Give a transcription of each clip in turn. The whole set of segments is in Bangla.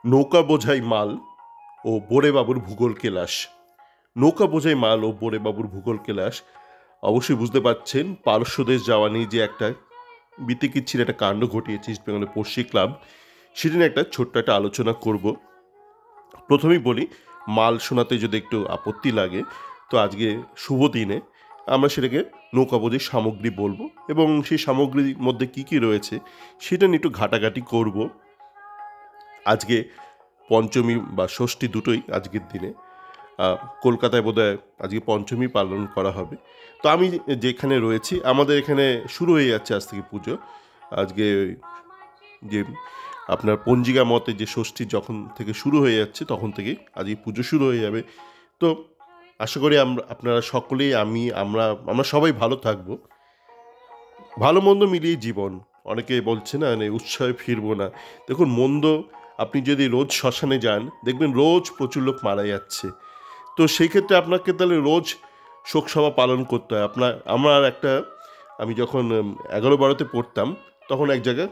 নৌকা বোঝাই মাল ও বোরেবাবুর ভূগোল কেলাস। নৌকা বোঝাই মাল ও বোরেবাবুর ভূগোল কেলাস। অবশ্যই বুঝতে পারছেন পারস্য দেশ যাওয়া নিয়ে যে একটা বিতিকিচ্ছির একটা কাণ্ড ঘটিয়েছে ইস্ট বেঙ্গলের পড়শি ক্লাব, সেটা নিয়ে একটা ছোট্ট একটা আলোচনা করব। প্রথমেই বলি, মাল শোনাতে যদি একটু আপত্তি লাগে তো আজকে শুভ দিনে আমরা সেটাকে নৌকাবোঝের সামগ্রী বলবো এবং সেই সামগ্রীর মধ্যে কি কি রয়েছে সেটা নিয়ে একটু ঘাটাঘাটি করব। আজকে পঞ্চমী বা ষষ্ঠী দুটোই আজকের দিনে। কলকাতায় বোধহয় আজকে পঞ্চমী পালন করা হবে। তো আমি যেখানে রয়েছি আমাদের এখানে শুরু হয়ে যাচ্ছে আজ থেকে পুজো। আজকে যে আপনার পঞ্জিকা মতে যে ষষ্ঠী যখন থেকে শুরু হয়ে যাচ্ছে তখন থেকেই আজকে পুজো শুরু হয়ে যাবে। তো আশা করি আপনারা সকলেই আমরা আমরা সবাই ভালো থাকবো। ভালো মন্দ মিলিয়ে জীবন। অনেকে বলছে না উৎসবে ফিরবো না। দেখুন, মন্দ আপনি যদি রোজ শ্মশানে যান দেখবেন রোজ প্রচুর লোক মারা যাচ্ছে। তো সেই ক্ষেত্রে আপনাকে তাহলে রোজ শোকসভা পালন করতে হয়। আমি যখন 11-12-তে পড়তাম তখন এক জায়গায়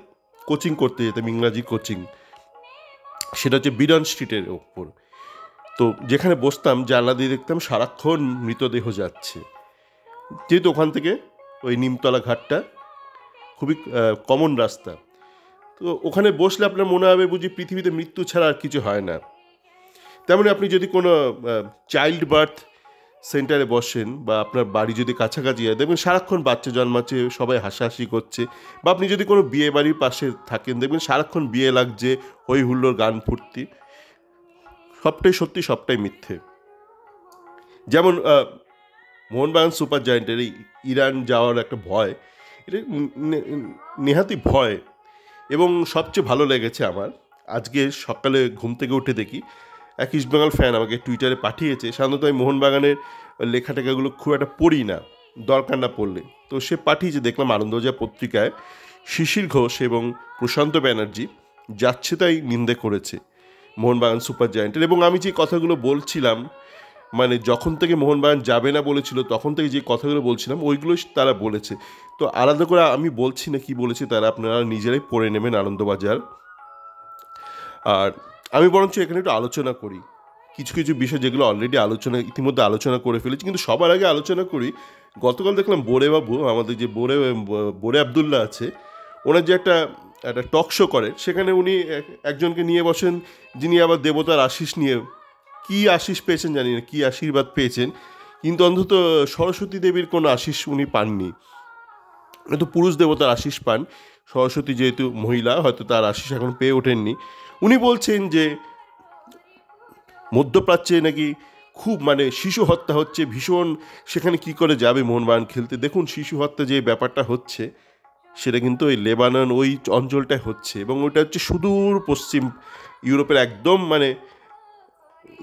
কোচিং করতে যেতাম, ইংরাজি কোচিং। সেটা হচ্ছে বিডন স্ট্রিটের ওপর। তো যেখানে বসতাম জানলা দিয়ে দেখতাম সারাক্ষণ মৃতদেহ যাচ্ছে। যেহেতু ওখান থেকে ওই নিমতলা ঘাটটা খুবই কমন রাস্তা, তো ওখানে বসলে আপনার মনে হবে বুঝি পৃথিবীতে মৃত্যু ছাড়া আর কিছু হয় না। তেমনি আপনি যদি কোনো চাইল্ড বার্থ সেন্টারে বসেন বা আপনার বাড়ি যদি কাছাকাছি হয় দেখবেন সারাক্ষণ বাচ্চা জন্মাচ্ছে, সবাই হাসাহাসি করছে। বা আপনি যদি কোনো বিয়ে বাড়ির পাশে থাকেন দেখবেন সারাক্ষণ বিয়ে লাগছে, হই হুল্লোড়, গান ফুর্তি। সবটাই সত্যি, সবটাই মিথ্যে। যেমন মোহনবাগান সুপার জায়েন্টের এই ইরান যাওয়ার একটা ভয়, এটা নেহাতি ভয়। এবং সবচেয়ে ভালো লেগেছে আমার, আজকে সকালে ঘুম থেকে উঠে দেখি এক ইস্টবেঙ্গল ফ্যান আমাকে টুইটারে পাঠিয়েছে। সাধারণত আমি মোহনবাগানের লেখাটেখাগুলো খুব একটা পড়ি না, দরকার না পড়লে। তো সে পাঠিয়েছে, দেখলাম আনন্দবাজার পত্রিকায় শিশির ঘোষ এবং প্রশান্ত ব্যানার্জি যাচ্ছে তাই নিন্দে করেছে মোহনবাগান সুপার জায়েন্টের। এবং আমি যে কথাগুলো বলছিলাম, মানে যখন থেকে মোহনবাগান যাবে না বলেছিল তখন থেকে যে কথাগুলো বলছিলাম ওইগুলো তারা বলেছে। তো আলাদা করে আমি বলছি না কি বলেছে, তারা আপনারা নিজেরাই পড়ে নেবেন আনন্দবাজার। আর আমি বরঞ্চ এখানে একটু আলোচনা করি কিছু কিছু বিষয় যেগুলো অলরেডি ইতিমধ্যে আলোচনা করে ফেলেছি, কিন্তু সবার আগে আলোচনা করি। গতকাল দেখলাম বোরেবাবু, আমাদের যে বোরে আবদুল্লাহ আছে, ওনার যে একটা একটা টক শো করে, সেখানে উনি একজনকে নিয়ে বসেন যিনি আবার দেবতার আশিস নিয়ে, কী আশিস পেয়েছেন জানি না, কী আশীর্বাদ পেয়েছেন, কিন্তু অন্তত সরস্বতী দেবীর কোনো আশিস উনি পাননি। তো পুরুষ দেবতার আশিস পান, সরস্বতী যেহেতু মহিলা হয়তো তার আশিস এখন পেয়ে ওঠেননি। উনি বলছেন যে মধ্যপ্রাচ্যে নাকি খুব শিশু হত্যা হচ্ছে ভীষণ, সেখানে কি করে যাবে মোহনবাগান খেলতে। দেখুন, শিশু হত্যা যে ব্যাপারটা হচ্ছে সেটা কিন্তু ওই লেবানন ওই অঞ্চলটায় হচ্ছে, এবং ওইটা হচ্ছে সুদূর পশ্চিম ইউরোপের একদম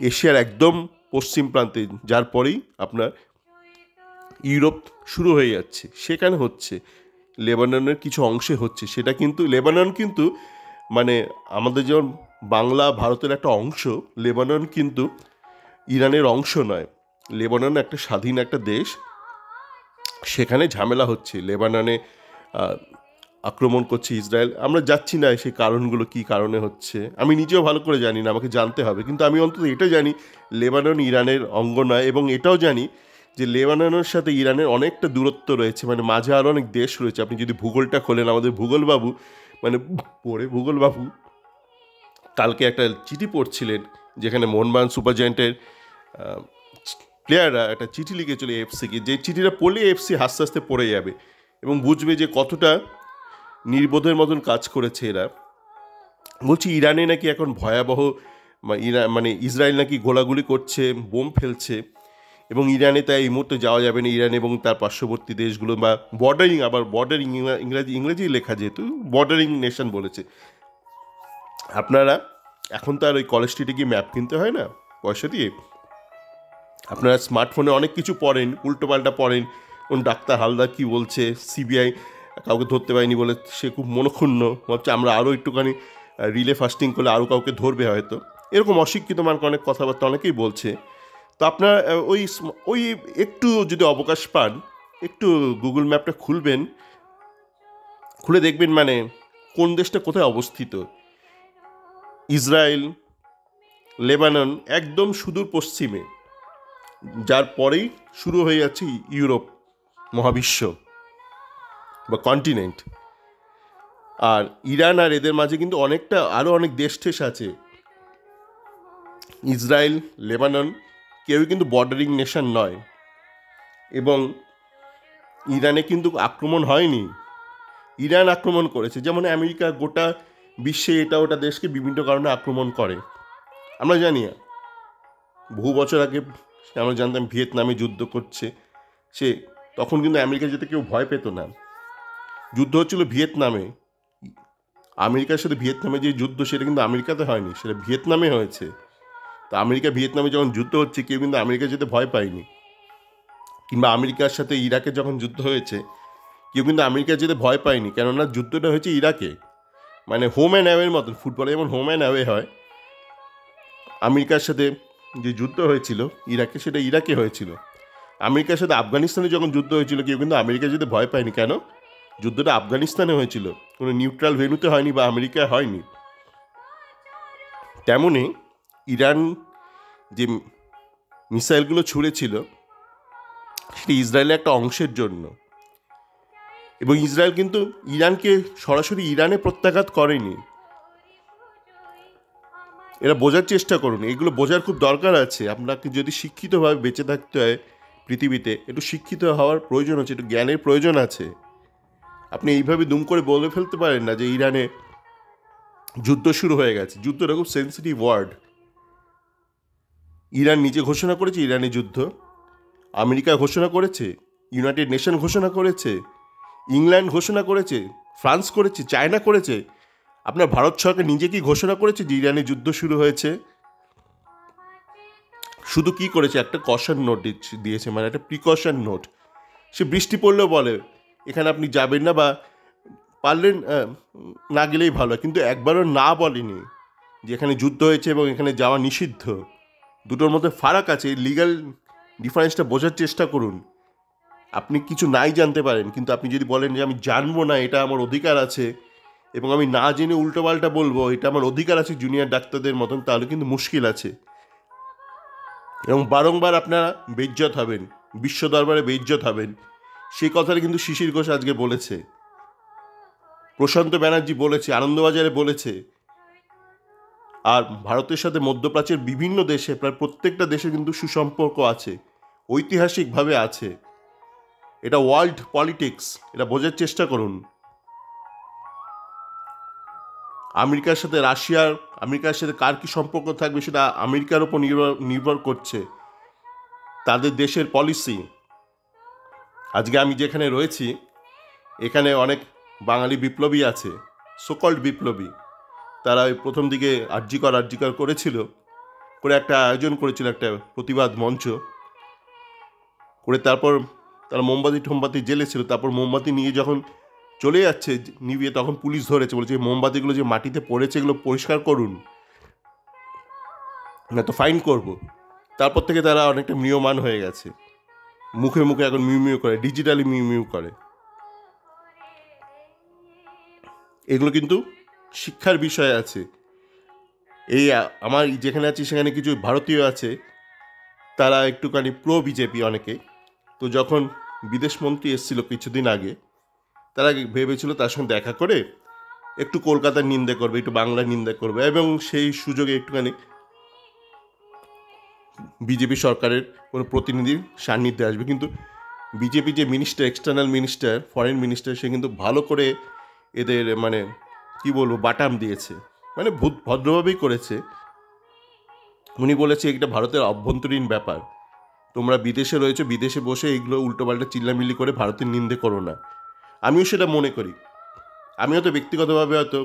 এশিয়ার একদম পশ্চিম প্রান্তে, যার পরেই আপনার ইউরোপ শুরু হয়ে যাচ্ছে, সেখানে হচ্ছে। লেবাননের কিছু অংশে হচ্ছে, সেটা কিন্তু লেবানন কিন্তু আমাদের যেমন বাংলা ভারতের একটা অংশ, লেবানন কিন্তু ইরানের অংশ নয়। লেবানন একটা স্বাধীন একটা দেশ, সেখানে ঝামেলা হচ্ছে। লেবাননে আক্রমণ করছে ইসরায়েল। আমরা যাচ্ছি না সেই কারণগুলো কী কারণে হচ্ছে, আমি নিজেও ভালো করে জানি না, আমাকে জানতে হবে। কিন্তু আমি অন্তত এটা জানি লেবানন ইরানের অঙ্গ নয়, এবং এটাও জানি যে লেবাননের সাথে ইরানের অনেকটা দূরত্ব রয়েছে, মাঝে আরও অনেক দেশ রয়েছে। আপনি যদি ভূগোলটা খোলেন, আমাদের ভূগোলবাবু ভূগোলবাবু কালকে একটা চিঠি পড়ছিলেন, যেখানে মোহনবাগান সুপার জায়েন্টের প্লেয়াররা একটা চিঠি লিখেছিল এফসিকে, যে চিঠিটা পড়লে এফসি হাসতে হাসতে পড়ে যাবে এবং বুঝবে যে কতটা নির্বোধের মতন কাজ করেছে এরা। বলছি, ইরানে নাকি এখন ভয়াবহ, ইসরায়েল নাকি গোলাগুলি করছে, বোম ফেলছে, এবং ইরানে তাই এই মুহূর্তে যাওয়া যাবে না। ইরান এবং তার পার্শ্ববর্তী দেশগুলো বা বর্ডারিং ইংরেজি লেখা, যেহেতু বর্ডারিং নেশন বলেছে। আপনারা এখন তো আর ওই কলেজ স্ট্রিটে গিয়ে ম্যাপ কিনতে হয় না পয়সা দিয়ে, আপনারা স্মার্টফোনে অনেক কিছু পড়েন, উল্টোপাল্টা পড়েন। কোন ডাক্তার হালদার কী বলছে, সিবিআই কাউকে ধরতে পারেনি বলে সে খুব মনক্ষুণ্ণ, ভাবছে আমরা আরও একটুখানি রিলে ফাস্টিং করলে আরও কাউকে ধরবে হয়তো, এরকম অশিক্ষিত অনেক কথাবার্তা অনেকেই বলছে। তো আপনার ওই একটু যদি অবকাশ পান, একটু গুগল ম্যাপটা খুলবেন, খুলে দেখবেন কোন দেশটা কোথায় অবস্থিত। ইসরায়েল, লেবানন একদম সুদূর পশ্চিমে, যার পরেই শুরু হয়ে যাচ্ছে ইউরোপ মহাবিশ্ব বা কন্টিনেন্ট। আর ইরান আর এদের মাঝে কিন্তু অনেকটা আরও অনেক দেশ ঠেস আছে। ইসরায়েল, লেবানন কেউই কিন্তু বর্ডারিং নেশন নয়, এবং ইরানে কিন্তু আক্রমণ হয়নি, ইরান আক্রমণ করেছে। যেমন আমেরিকা গোটা বিশ্বে এটা ওটা দেশকে বিভিন্ন কারণে আক্রমণ করে। আমরা জানি বহু বছর আগে আমরা জানতাম ভিয়েতনামে যুদ্ধ করছে সে, তখন কিন্তু আমেরিকা যেতে কেউ ভয় পেত না। যুদ্ধ হচ্ছিল ভিয়েতনামে, আমেরিকার সাথে ভিয়েতনামে যে যুদ্ধ সেটা কিন্তু আমেরিকাতে হয়নি, সেটা ভিয়েতনামে হয়েছে। তো আমেরিকা ভিয়েতনামে যখন যুদ্ধ হচ্ছে কেউ কিন্তু আমেরিকা যেতে ভয় পায়নি। কিংবা আমেরিকার সাথে ইরাকে যখন যুদ্ধ হয়েছে কেউ কিন্তু আমেরিকা যেতে ভয় পায়নি, কেননা যুদ্ধটা হয়েছে ইরাকে। মানে হোম অ্যান্ড অ্যাওয়ের মতন, ফুটবলে যেমন হোম অ্যান্ড অ্যাওয়ে হয়, আমেরিকার সাথে যে যুদ্ধ হয়েছিল ইরাকে, সেটা ইরাকে হয়েছিল। আমেরিকার সাথে আফগানিস্তানে যখন যুদ্ধ হয়েছিল কেউ কিন্তু আমেরিকা যেতে ভয় পায়নি, কেন? যুদ্ধটা আফগানিস্তানে হয়েছিল, কোনো নিউট্রাল ভেন্যুতে হয়নি বা আমেরিকায় হয়নি। তেমনি ইরান যে মিসাইলগুলো ছুঁড়েছিল সেটি ইসরায়েলের একটা অংশের জন্য, এবং ইসরায়েল কিন্তু ইরানকে সরাসরি ইরানে প্রত্যাঘাত করেনি। এরা বোঝার চেষ্টা করুন, এগুলো বোঝার খুব দরকার আছে। আপনাকে যদি শিক্ষিতভাবে বেঁচে থাকতে হয় পৃথিবীতে, একটু শিক্ষিত হওয়ার প্রয়োজন আছে, একটু জ্ঞানের প্রয়োজন আছে। আপনি এইভাবে দুম করে বলে ফেলতে পারেন না যে ইরানে যুদ্ধ শুরু হয়ে গেছে। যুদ্ধটা খুব সেন্সিটিভ ওয়ার্ড। ইরান নিজে ঘোষণা করেছে ইরানে যুদ্ধ, আমেরিকা ঘোষণা করেছে, ইউনাইটেড নেশন ঘোষণা করেছে, ইংল্যান্ড ঘোষণা করেছে, ফ্রান্স করেছে, চায়না করেছে। আপনার ভারত সরকার নিজে কি ঘোষণা করেছে যে ইরানে যুদ্ধ শুরু হয়েছে? শুধু কি করেছে, একটা কশন নোট দিয়েছে, মানে একটা প্রিকশন নোট। সে বৃষ্টি পড়লেও বলে এখানে আপনি যাবেন না, বা পারলেন না গেলেই ভালো, কিন্তু একবারও না বলেনি যে এখানে যুদ্ধ হয়েছে এবং এখানে যাওয়া নিষিদ্ধ। দুটোর মধ্যে ফারাক আছে, লিগ্যাল ডিফারেন্সটা বোঝার চেষ্টা করুন। আপনি কিছু নাই জানতে পারেন, কিন্তু আপনি যদি বলেন যে আমি জানবো না, এটা আমার অধিকার আছে, এবং আমি না জেনে উল্টোপাল্টা বলবো এটা আমার অধিকার আছে জুনিয়র ডাক্তারদের মতন, তাহলে কিন্তু মুশকিল আছে, এবং বারংবার আপনারা বেইজ্জত হবেন, বিশ্ব দরবারে বেইজ্জত হবেন। সেই কথাটা কিন্তু শিশির ঘোষ আজকে বলেছে, প্রশান্ত ব্যানার্জি বলেছে, আনন্দবাজারে বলেছে। আর ভারতের সাথে মধ্যপ্রাচ্যের বিভিন্ন দেশে, প্রায় প্রত্যেকটা দেশে কিন্তু সুসম্পর্ক আছে, ঐতিহাসিকভাবে আছে। এটা ওয়ার্ল্ড পলিটিক্স, এটা বোঝার চেষ্টা করুন। আমেরিকার সাথে আমেরিকার সাথে কার কী সম্পর্ক থাকবে সেটা আমেরিকার ওপর নির্ভর করছে, তাদের দেশের পলিসি। আজকে আমি যেখানে রয়েছি এখানে অনেক বাঙালি বিপ্লবী আছে, সোকল্ড বিপ্লবী। তারা ওই প্রথম দিকে আরজিকর করেছিল, করে একটা আয়োজন করেছিল, একটা প্রতিবাদ মঞ্চ করে। তারপর তারা মোমবাতি জেলে ছিল, তারপর মোমবাতি নিয়ে যখন চলে যাচ্ছে নিভিয়ে, তখন পুলিশ ধরেছে, বলছে মোমবাতিগুলো যে মাটিতে পড়েছে এগুলো পরিষ্কার করুন, না তো ফাইন করব। তারপর থেকে তারা অনেকটা ম্রিয়মান হয়ে গেছে, মুখে মুখে এখন মিউ করে, ডিজিটালি মিউ করে। এগুলো কিন্তু শিক্ষার বিষয় আছে। এই আমার যেখানে আছি সেখানে কিছু ভারতীয় আছে, তারা একটুখানি প্রো বিজেপি অনেকে। তো যখন বিদেশমন্ত্রী এসেছিল কিছুদিন আগে, তারা ভেবেছিল তার সঙ্গে দেখা করে একটু কলকাতার নিন্দা করবে, একটু বাংলার নিন্দা করবে, এবং সেই সুযোগে একটুখানি বিজেপি সরকারের কোনো প্রতিনিধির সান্নিধ্যে আসবে। কিন্তু বিজেপি যে minister, external minister, foreign minister, সে কিন্তু ভালো করে এদের মানে কি বলবো বাটাম দিয়েছে, মানে ভদ্রভাবেই করেছে। উনি বলেছে এটা ভারতের অভ্যন্তরীণ ব্যাপার, তোমরা বিদেশে রয়েছে, বিদেশে বসে এইগুলো উল্টোপাল্টা চিল্লামিল্লি করে ভারতের নিন্দে করো না। আমিও সেটা মনে করি। আমি হয়তো ব্যক্তিগতভাবে হয়তো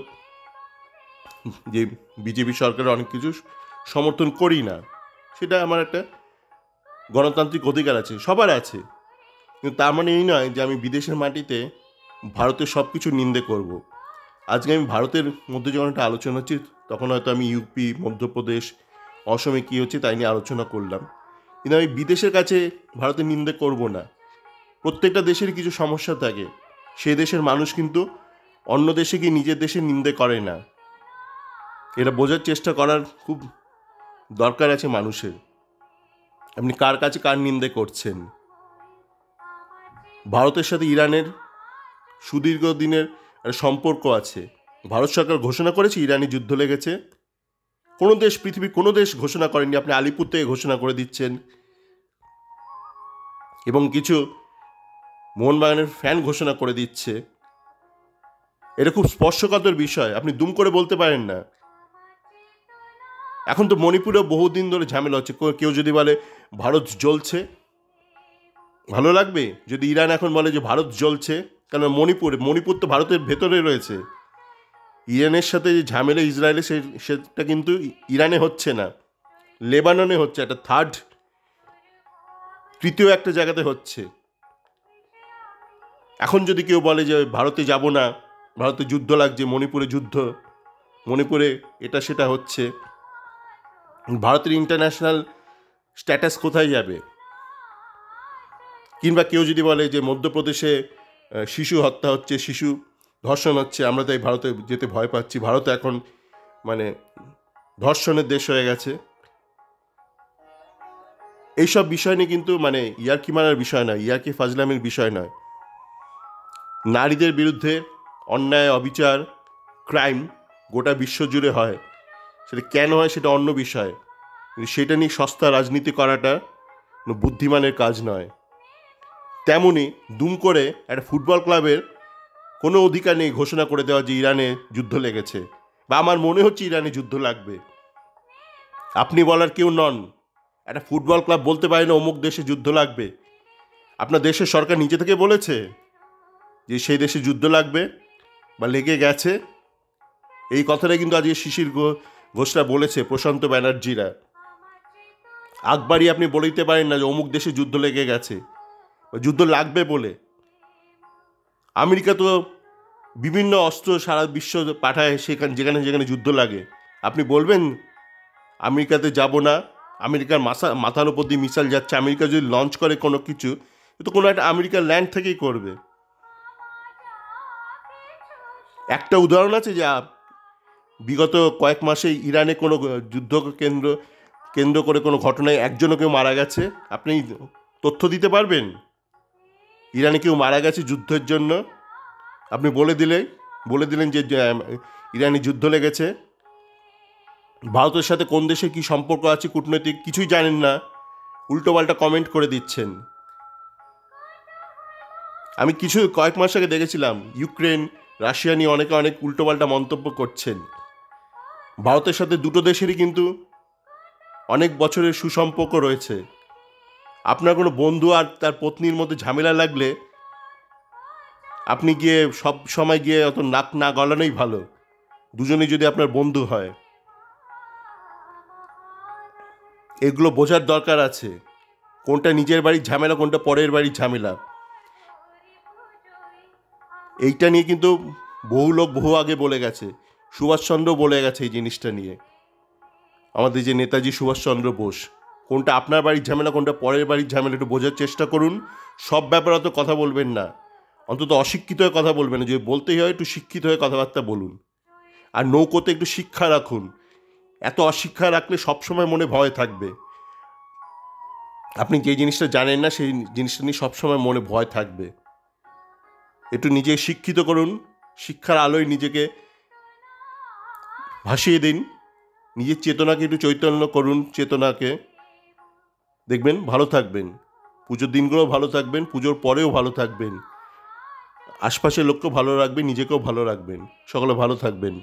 যে বিজেপি সরকারের অনেক কিছু সমর্থন করি না, সেটা আমার একটা গণতান্ত্রিক অধিকার আছে, সবার আছে। কিন্তু তার মানে এই নয় যে আমি বিদেশের মাটিতে ভারতের সব কিছু নিন্দে করব। আজকে আমি ভারতের মধ্যে যখন একটা আলোচনা হচ্ছে, তখন হয়তো আমি ইউপি, মধ্যপ্রদেশ, অসমে কী হচ্ছে তাই নিয়ে আলোচনা করলাম, কিন্তু আমি বিদেশের কাছে ভারতের নিন্দে করব না। প্রত্যেকটা দেশের কিছু সমস্যা থাকে, সেই দেশের মানুষ কিন্তু অন্য দেশে গিয়ে নিজের দেশের নিন্দে করে না। এটা বোঝার চেষ্টা করার খুব দরকার আছে মানুষের। আপনি কার কাছে কার নিন্দে করছেন? ভারতের সাথে ইরানের সুদীর্ঘ দিনের একটা সম্পর্ক আছে। ভারত সরকার ঘোষণা করেছে ইরানি যুদ্ধ লেগেছে। কোনো দেশ, পৃথিবীর কোনো দেশ ঘোষণা করেনি। আপনি আলিপুর থেকে ঘোষণা করে দিচ্ছেন, এবং কিছু মোহনবাগানের ফ্যান ঘোষণা করে দিচ্ছে। এটা খুব স্পর্শকাতর বিষয়, আপনি দুম করে বলতে পারেন না। এখন তো মণিপুরেও বহুদিন ধরে ঝামেলা হচ্ছে। কেউ যদি বলে ভারত জ্বলছে, ভালো লাগবে? যদি ইরান এখন বলে যে ভারত জ্বলছে, কেন মণিপুর তো ভারতের ভেতরে রয়েছে। ইরানের সাথে যে ঝামেলা ইসরায়েলে, সেটা কিন্তু ইরানে হচ্ছে না, লেবাননে হচ্ছে, একটা তৃতীয় একটা জায়গাতে হচ্ছে। এখন যদি কেউ বলে যে ভারতে যাব না, ভারতে যুদ্ধ লাগছে, মণিপুরে যুদ্ধ, মণিপুরে এটা সেটা হচ্ছে, ভারতের ইন্টারন্যাশনাল স্ট্যাটাস কোথায় যাবে? কিংবা কেউ যদি বলে যে মধ্যপ্রদেশে শিশু হত্যা হচ্ছে, শিশু ধর্ষণ হচ্ছে, আমরা তাই ভারতে যেতে ভয় পাচ্ছি, ভারত এখন মানে ধর্ষণের দেশ হয়ে গেছে। এইসব বিষয় নিয়ে কিন্তু ইয়ার্কি মারার বিষয় নয়, ইয়ার্কি ফাজলামির বিষয় নয়। নারীদের বিরুদ্ধে অন্যায়, অবিচার, ক্রাইম গোটা বিশ্ব জুড়ে হয়। সেটা কেন হয় সেটা অন্য বিষয়, কিন্তু সেটা নিয়ে সস্তা রাজনীতি করাটা বুদ্ধিমানের কাজ নয়। তেমনি দুম করে একটা ফুটবল ক্লাবের কোনো অধিকার নেই ঘোষণা করে দেওয়া যে ইরানে যুদ্ধ লেগেছে, বা আমার মনে হচ্ছে ইরানে যুদ্ধ লাগবে। আপনি বলার কেউ নন। একটা ফুটবল ক্লাব বলতে পারে না অমুক দেশে যুদ্ধ লাগবে। আপনার দেশের সরকার নিজে থেকে বলেছে যে সেই দেশে যুদ্ধ লাগবে বা লেগে গেছে। এই কথাটা কিন্তু আজকে শিশির ঘোষরা বলেছে, প্রশান্ত ব্যানার্জিরা। আকবারই আপনি বলে দিতে পারেন না যে অমুক দেশে যুদ্ধ লেগে গেছে বা যুদ্ধ লাগবে বলে। আমেরিকা তো বিভিন্ন অস্ত্র সারা বিশ্ব পাঠায়, যেখানে যেখানে যুদ্ধ লাগে। আপনি বলবেন আমেরিকাতে যাব না? আমেরিকার মাথার ওপর দিয়ে মিসাইল যাচ্ছে, আমেরিকা যদি লঞ্চ করে কোনো কিছু, তো কোনো একটা আমেরিকার ল্যান্ড থেকেই করবে। একটা উদাহরণ আছে যে বিগত কয়েক মাসে ইরানে কোনো যুদ্ধ কেন্দ্র করে কোনো ঘটনায় একজনও কেউ মারা গেছে? আপনি তথ্য দিতে পারবেন ইরানে কেউ মারা গেছে যুদ্ধের জন্য? আপনি বলে দিলেন যে ইরানে যুদ্ধ লেগেছে। ভারতের সাথে কোন দেশের কী সম্পর্ক আছে কূটনৈতিক, কিছুই জানেন না, উল্টোপাল্টা কমেন্ট করে দিচ্ছেন। আমি কয়েক মাস আগে দেখেছিলাম ইউক্রেন, রাশিয়া নিয়ে অনেক উল্টোপাল্টা মন্তব্য করছেন। ভারতের সাথে দুটো দেশেরই কিন্তু অনেক বছরের সুসম্পর্ক রয়েছে। আপনার কোনো বন্ধু আর তার পত্নীর মধ্যে ঝামেলা লাগলে আপনি গিয়ে সব সময় গিয়ে অত নাক না গলানোই ভালো, দুজনেই যদি আপনার বন্ধু হয়। এগুলো বোঝার দরকার আছে, কোনটা নিজের বাড়ির ঝামেলা, কোনটা পরের বাড়ির ঝামেলা। এইটা নিয়ে কিন্তু বহু লোক বহু আগে বলে গেছে, সুভাষচন্দ্র বলে গেছে এই জিনিসটা নিয়ে। আমাদের যে নেতাজি সুভাষচন্দ্র বোস, কোনটা আপনার বাড়ির ঝামেলা, কোনটা পরের বাড়ির ঝামেলা, একটু বোঝার চেষ্টা করুন। সব ব্যাপারে অত কথা বলবেন না, অন্তত অশিক্ষিত হয়ে কথা বলবেন না। যদি বলতেই হয় একটু শিক্ষিত হয়ে কথাবার্তা বলুন, আর নৌকোতে একটু শিক্ষা রাখুন। এত অশিক্ষা রাখলে সবসময় মনে ভয় থাকবে। আপনি যে জিনিসটা জানেন না সেই জিনিসটা নিয়ে সবসময় মনে ভয় থাকবে। একটু নিজে শিক্ষিত করুন, শিক্ষার আলোয় নিজেকে ভাসিয়ে দিন, নিজের চেতনাকে একটু চৈতন্য করুন, চেতনাকে। দেখবেন ভালো থাকবেন, পুজোর দিনগুলো ভালো থাকবেন, পুজোর পরেও ভালো থাকবেন, আশপাশের লোককেও ভালো রাখবেন, নিজেকেও ভালো রাখবেন। সকলে ভালো থাকবেন।